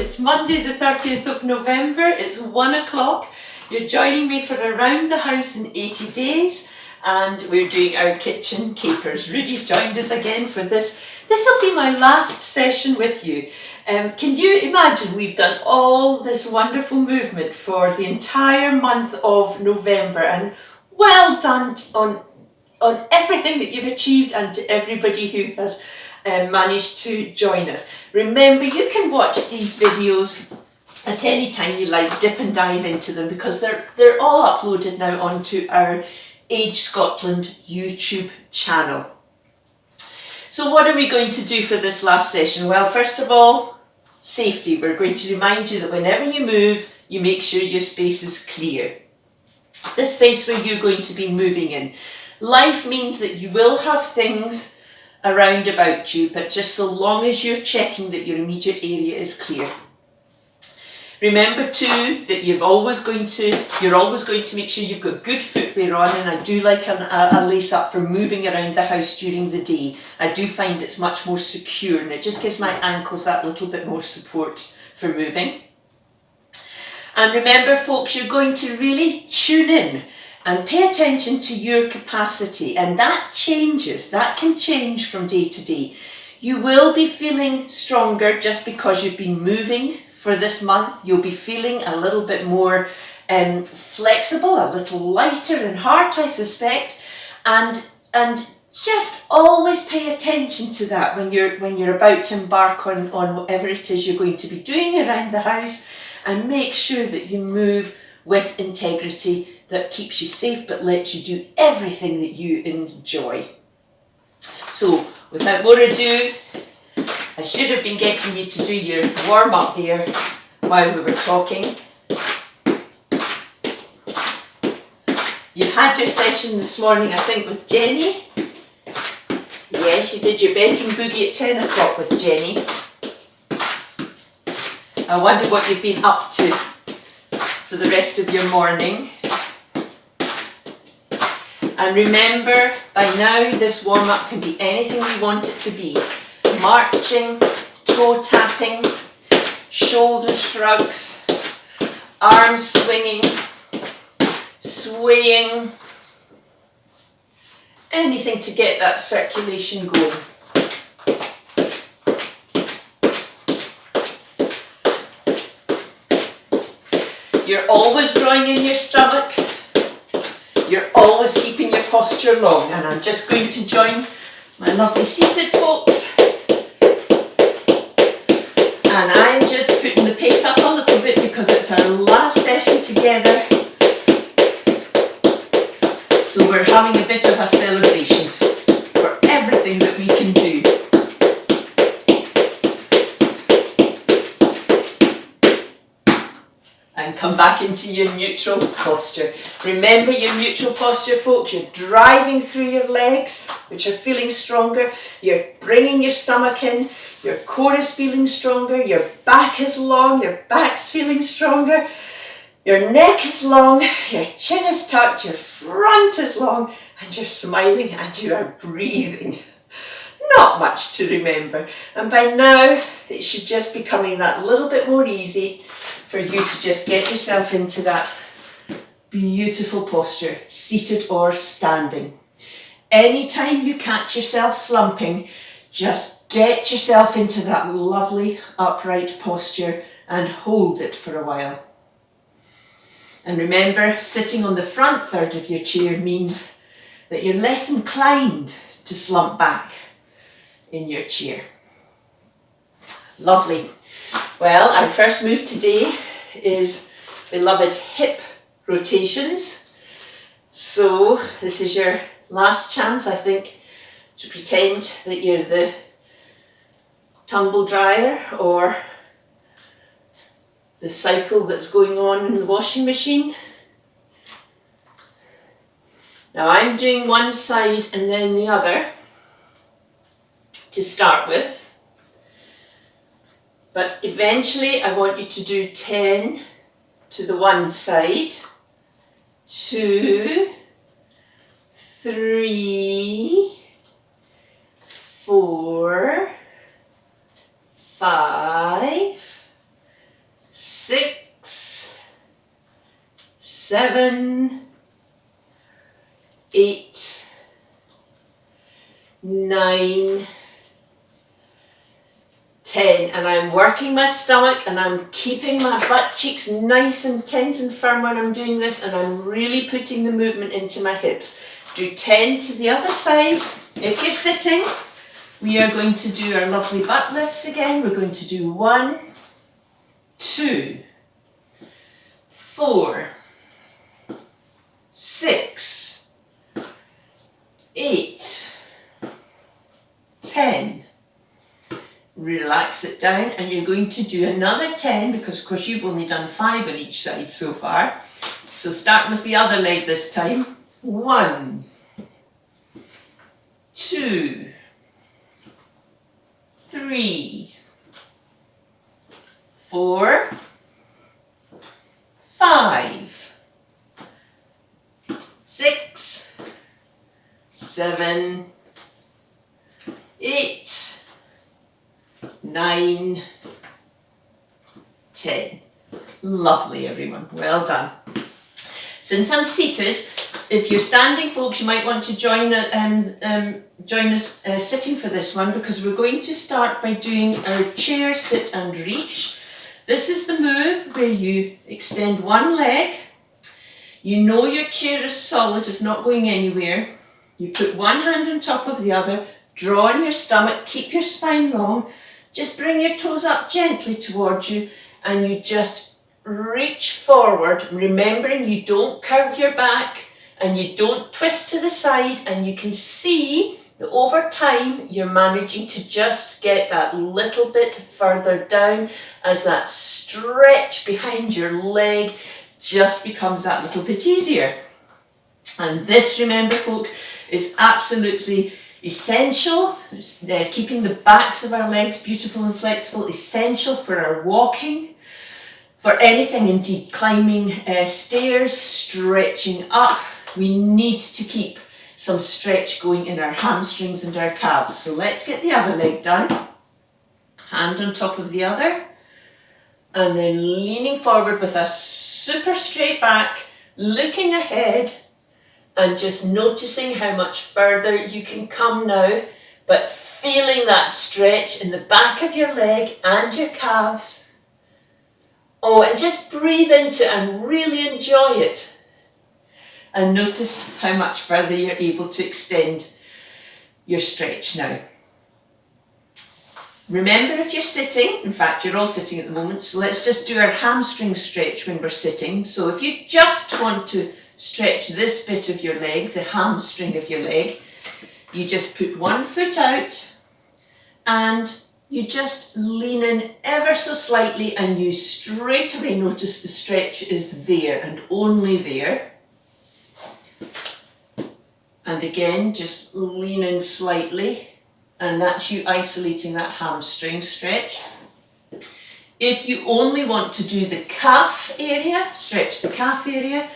It's Monday the 30th of November, it's 1 o'clock. You're joining me for Around the House in 80 Days and we're doing our kitchen capers. Rudy's joined us again for this. This will be my last session with you. Can you imagine we've done all this wonderful movement for the entire month of November, and well done on everything that you've achieved and to everybody who has managed to join us. Remember, you can watch these videos at any time you like, dip and dive into them, because they're all uploaded now onto our Age Scotland YouTube channel. So what are we going to do for this last session? Well, first of all, safety. We're going to remind you that whenever you move, you make sure your space is clear. The space where you're going to be moving in. Life means that you will have things around about you, but just so long as you're checking that your immediate area is clear. Remember too that you're always going to make sure you've got good footwear on, and I do like a lace up for moving around the house during the day. I do find it's much more secure and it just gives my ankles that little bit more support for moving. And remember folks, you're going to really tune in and pay attention to your capacity, and that can change from day to day. You will be feeling stronger just because you've been moving for this month. You'll be feeling a little bit more flexible, a little lighter in heart, I suspect, and just always pay attention to that when you're about to embark on whatever it is you're going to be doing around the house, and make sure that you move with integrity that keeps you safe but lets you do everything that you enjoy. So without more ado, I should have been getting you to do your warm up there while we were talking. You've had your session this morning, I think, with Jenny. Yes, you did your bedroom boogie at 10 o'clock with Jenny. I wonder what you've been up to for the rest of your morning. And remember, by now this warm-up can be anything we want it to be. Marching, toe tapping, shoulder shrugs, arms swinging, swaying, anything to get that circulation going. You're always drawing in your stomach. You're always keeping your posture long, and I'm just going to join my lovely seated folks, and I'm just putting the pace up a little bit because it's our last session together, so we're having a bit of a celebration for everything that we can do. And come back into your neutral posture. Remember your neutral posture, folks. You're driving through your legs, which are feeling stronger. You're bringing your stomach in. Your core is feeling stronger. Your back is long. Your back's feeling stronger. Your neck is long. Your chin is tucked. Your front is long. And you're smiling and you are breathing. Not much to remember. And by now, it should just be coming that little bit more easy for you to just get yourself into that beautiful posture, seated or standing. Anytime you catch yourself slumping, just get yourself into that lovely upright posture and hold it for a while. And remember, sitting on the front third of your chair means that you're less inclined to slump back in your chair. Lovely. Well, our first move today is beloved hip rotations. So this is your last chance, I think, to pretend that you're the tumble dryer or the cycle that's going on in the washing machine. Now I'm doing one side and then the other to start with. But eventually I want you to do 10 to the one side, 2, 3, 4, 5, 7, 8, 9, 10, and I'm working my stomach and I'm keeping my butt cheeks nice and tense and firm when I'm doing this, and I'm really putting the movement into my hips. Do 10 to the other side. If you're sitting, we are going to do our lovely butt lifts again. We're going to do 1, 2, 4, 6, 8, 10. Relax it down, and you're going to do another 10 because of course you've only done 5 on each side so far. So starting with the other leg this time. 1, 2, 3, 4, 5, 6, 7, 8, 9, 10. Lovely, everyone. Well done. Since I'm seated, if you're standing, folks, you might want to join us sitting for this one, because we're going to start by doing our chair, sit and reach. This is the move where you extend one leg. You know your chair is solid, it's not going anywhere. You put one hand on top of the other, draw on your stomach, keep your spine long. Just bring your toes up gently towards you, and you just reach forward, remembering you don't curve your back and you don't twist to the side, and you can see that over time you're managing to just get that little bit further down as that stretch behind your leg just becomes that little bit easier. And this, remember folks, is absolutely essential. Keeping the backs of our legs beautiful and flexible, essential for our walking, for anything indeed, climbing stairs, stretching up. We need to keep some stretch going in our hamstrings and our calves. So let's get the other leg done. Hand on top of the other, and then leaning forward with a super straight back, looking ahead, and just noticing how much further you can come now, but feeling that stretch in the back of your leg and your calves. Oh, and just breathe into it and really enjoy it. And notice how much further you're able to extend your stretch now. Remember, if you're sitting, in fact you're all sitting at the moment, so let's just do our hamstring stretch when we're sitting. So if you just want to stretch this bit of your leg, the hamstring of your leg, you just put one foot out and you just lean in ever so slightly, and you straight away notice the stretch is there and only there. And again, just lean in slightly, and that's you isolating that hamstring stretch. If you only want to do the calf area, stretch the calf area,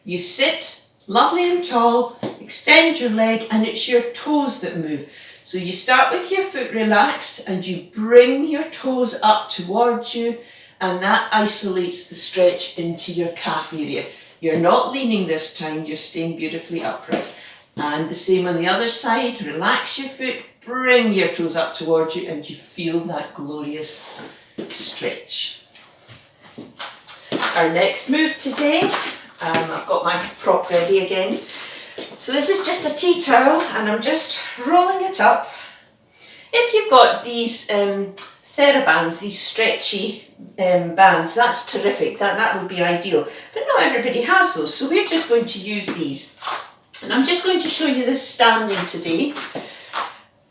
you sit lovely and tall, extend your leg, and it's your toes that move. So you start with your foot relaxed and you bring your toes up towards you, and that isolates the stretch into your calf area. You're not leaning this time, you're staying beautifully upright. And the same on the other side, relax your foot, bring your toes up towards you, and you feel that glorious stretch. Our next move today, I've got my prop ready again. So this is just a tea towel, and I'm just rolling it up. If you've got these TheraBands, these stretchy bands, that's terrific, that would be ideal. But not everybody has those, so we're just going to use these. And I'm just going to show you this standing today.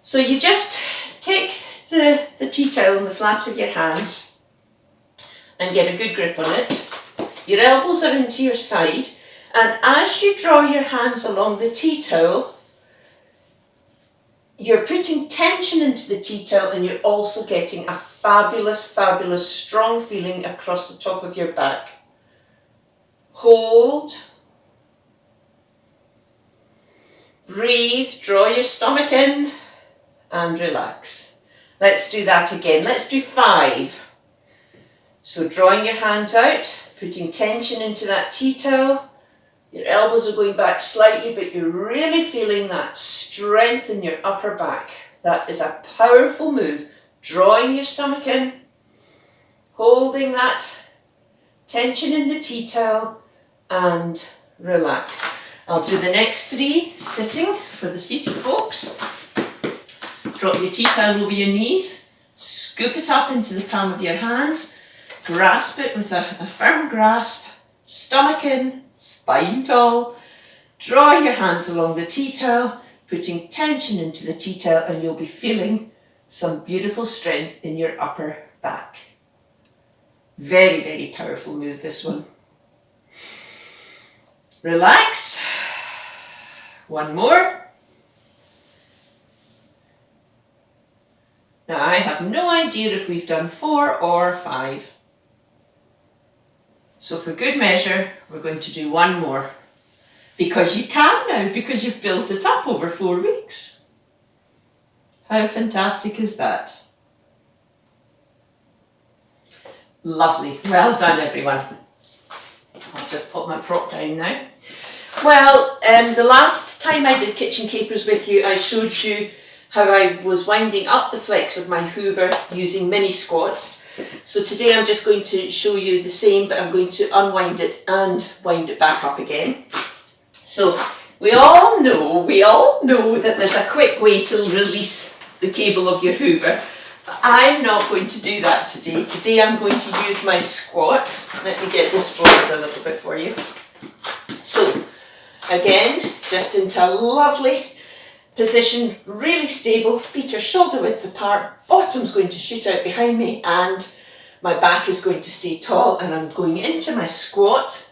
So you just take the tea towel in the flat of your hands and get a good grip on it. Your elbows are into your side, and as you draw your hands along the tea towel, you're putting tension into the tea towel, and you're also getting a fabulous, fabulous strong feeling across the top of your back. Hold. Breathe, draw your stomach in and relax. Let's do that again. Let's do 5. So drawing your hands out, putting tension into that tea towel. Your elbows are going back slightly, but you're really feeling that strength in your upper back. That is a powerful move. Drawing your stomach in, holding that tension in the tea towel, and relax. I'll do the next 3 sitting for the seated folks. Drop your tea towel over your knees, scoop it up into the palm of your hands, grasp it with a firm grasp, stomach in, spine tall. Draw your hands along the tea towel, putting tension into the tea towel, and you'll be feeling some beautiful strength in your upper back. Very, very powerful move, this one. Relax. One more. Now I have no idea if we've done 4 or 5. So for good measure, we're going to do 1 more. Because you can now, because you've built it up over 4 weeks. How fantastic is that? Lovely. Well done, everyone. I'll just put my prop down now. Well, the last time I did kitchen capers with you, I showed you how I was winding up the flex of my Hoover using mini squats. So today I'm just going to show you the same, but I'm going to unwind it and wind it back up again. So we all know that there's a quick way to release the cable of your Hoover. But I'm not going to do that today. Today I'm going to use my squats. Let me get this forward a little bit for you. So again, just into a lovely position, really stable, feet are shoulder width apart, bottom's going to shoot out behind me, and my back is going to stay tall, and I'm going into my squat,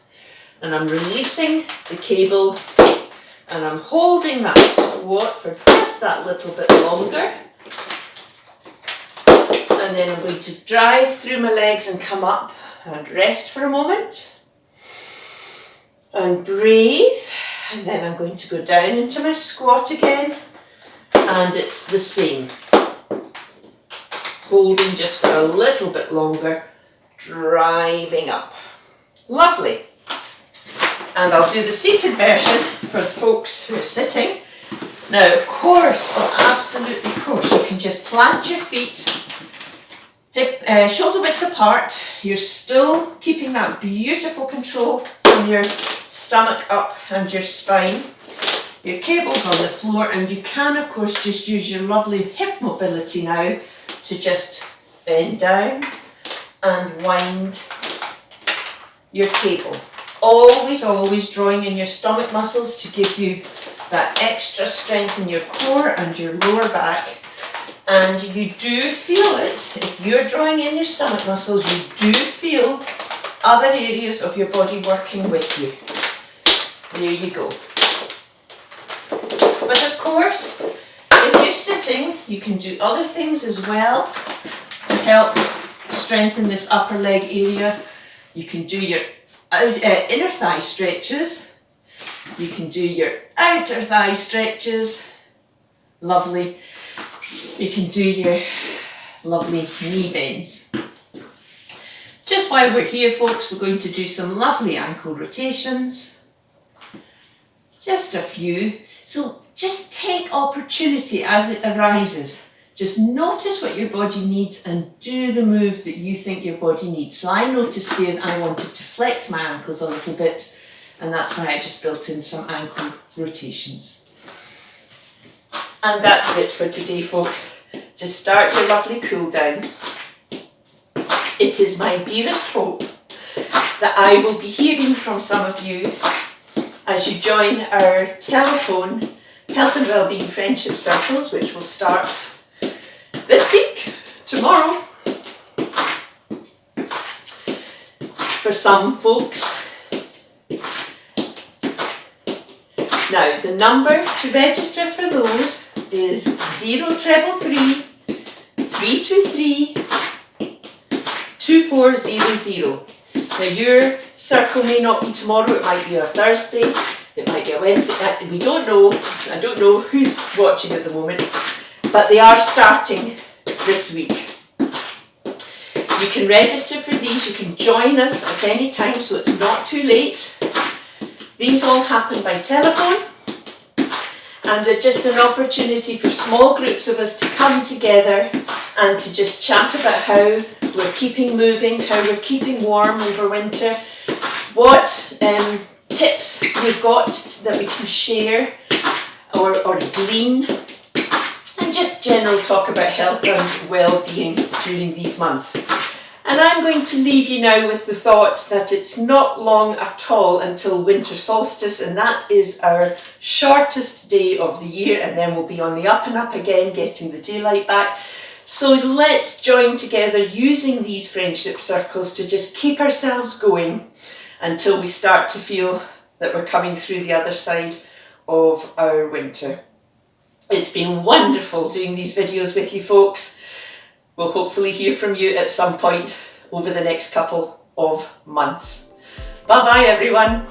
and I'm releasing the cable, and I'm holding that squat for just that little bit longer, and then I'm going to drive through my legs and come up and rest for a moment, and breathe. And then I'm going to go down into my squat again, and it's the same. Holding just for a little bit longer, driving up. Lovely. And I'll do the seated version for the folks who are sitting. Now, of course, absolutely of course, you can just plant your feet, shoulder width apart. You're still keeping that beautiful control from your stomach up and your spine. Your cable's on the floor, and you can of course just use your lovely hip mobility now to just bend down and wind your cable. Always drawing in your stomach muscles to give you that extra strength in your core and your lower back. And you do feel it. If you're drawing in your stomach muscles, you do feel other areas of your body working with you. There you go. But of course, if you're sitting, you can do other things as well to help strengthen this upper leg area. You can do your inner thigh stretches. You can do your outer thigh stretches. Lovely. You can do your lovely knee bends. Just while we're here, folks, we're going to do some lovely ankle rotations. Just a few. So just take opportunity as it arises. Just notice what your body needs and do the move that you think your body needs. So I noticed here that I wanted to flex my ankles a little bit, and that's why I just built in some ankle rotations. And that's it for today, folks. Just start your lovely cool down. It is my dearest hope that I will be hearing from some of you as you join our telephone health and wellbeing friendship circles, which will start this week, tomorrow. For some folks. Now, the number to register for those is 0333 323 2400. Now, your circle may not be tomorrow, it might be a Thursday, it might be a Wednesday, we don't know. I don't know who's watching at the moment, but they are starting this week. You can register for these, you can join us at any time, so it's not too late. These all happen by telephone, and they're just an opportunity for small groups of us to come together and to just chat about how we're keeping moving, how we're keeping warm over winter, what tips we've got that we can share or glean, and just general talk about health and well-being during these months. And I'm going to leave you now with the thought that it's not long at all until winter solstice, and that is our shortest day of the year, and then we'll be on the up and up again, getting the daylight back. So let's join together using these friendship circles to just keep ourselves going until we start to feel that we're coming through the other side of our winter. It's been wonderful doing these videos with you folks. We'll hopefully hear from you at some point over the next couple of months. Bye bye everyone.